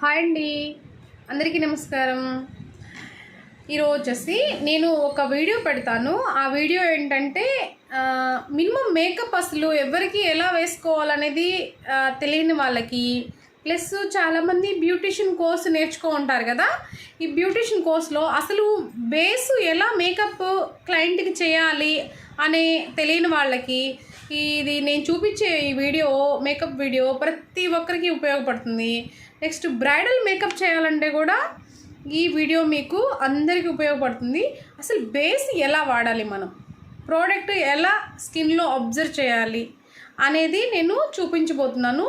Hi అండి, అందరికీ నమస్కారం. ఈరోజు వచ్చేసి నేను ఒక వీడియో పెడతాను. ఆ వీడియో ఏంటంటే మినిమం మేకప్ అసలు ఎవరికి ఎలా వేసుకోవాలనేది తెలియని వాళ్ళకి, ప్లస్ చాలామంది బ్యూటిషియన్ కోర్స్ నేర్చుకో ఉంటారు కదా. ఈ బ్యూటిషియన్ కోర్స్లో అసలు బేసు ఎలా మేకప్ క్లయింట్కి చేయాలి అనే తెలియని వాళ్ళకి ఇది నేను చూపించే ఈ వీడియో, మేకప్ వీడియో ప్రతి ఒక్కరికి ఉపయోగపడుతుంది. నెక్స్ట్ బ్రైడల్ మేకప్ చేయాలంటే కూడా ఈ వీడియో మీకు అందరికీ ఉపయోగపడుతుంది. అసలు బేస్ ఎలా వాడాలి, మనం ప్రోడక్ట్ ఎలా స్కిన్లో అబ్జర్వ్ చేయాలి అనేది నేను చూపించబోతున్నాను.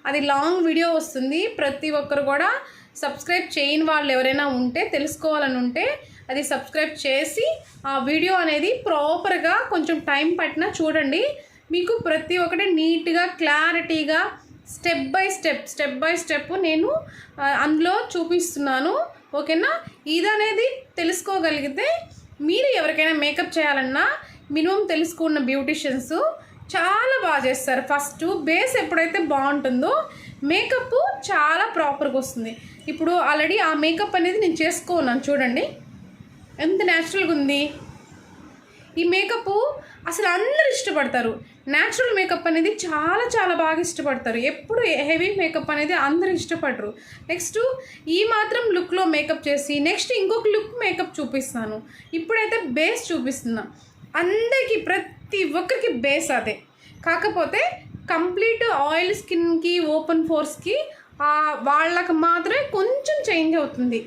అది లాంగ్ వీడియో వస్తుంది. ప్రతి ఒక్కరు కూడా సబ్స్క్రైబ్ చేయని వాళ్ళు ఎవరైనా ఉంటే, తెలుసుకోవాలని ఉంటే అది సబ్స్క్రైబ్ చేసి ఆ వీడియో అనేది ప్రాపర్గా కొంచెం టైం పట్టినా చూడండి. మీకు ప్రతి ఒక్కటి నీట్గా క్లారిటీగా స్టెప్ బై స్టెప్ నేను అందులో చూపిస్తున్నాను. ఓకేనా? ఇదనేది తెలుసుకోగలిగితే మీరు ఎవరికైనా మేకప్ చేయాలన్నా మినిమం తెలుసుకున్న బ్యూటిషియన్స్ చాలా బాగా చేస్తారు. ఫస్ట్ బేస్ ఎప్పుడైతే బాగుంటుందో మేకప్ చాలా ప్రాపర్గా వస్తుంది. ఇప్పుడు ఆల్రెడీ ఆ మేకప్ అనేది నేను చేసుకున్నాను. చూడండి ఎంత న్యాచురల్గా ఉంది. ఈ మేకప్ అసలు అందరూ ఇష్టపడతారు. న్యాచురల్ మేకప్ అనేది చాలా చాలా బాగా ఇష్టపడతారు. ఎప్పుడు హెవీ మేకప్ అనేది అందరూ ఇష్టపడరు. నెక్స్ట్ ఈ మాత్రం లుక్లో మేకప్ చేసి నెక్స్ట్ ఇంకొక లుక్ మేకప్ చూపిస్తాను. ఇప్పుడైతే బేస్ చూపిస్తున్నా. అందరికీ ప్రతి ఒక్కరికి బేస్ అదే. కాకపోతే కంప్లీట్ ఆయిల్ స్కిన్కి, ఓపెన్ పోర్స్కి వాళ్ళకి మాత్రమే కొంచెం చేంజ్ అవుతుంది.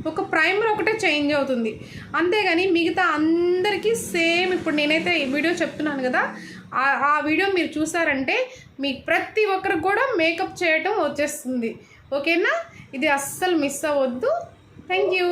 ఒక ప్రైమర్ ఒకటే చేంజ్ అవుతుంది, అంతేగాని మిగతా అందరికీ సేమ్. ఇప్పుడు నేనైతే ఈ వీడియో చెప్తున్నాను కదా, ఆ వీడియో మీరు చూసారంటే మీకు ప్రతి ఒక్కరికి కూడా మేకప్ చేయటం వచ్చేస్తుంది. ఓకేనా? ఇది అస్సలు మిస్ అవ్వద్దు. Thank you.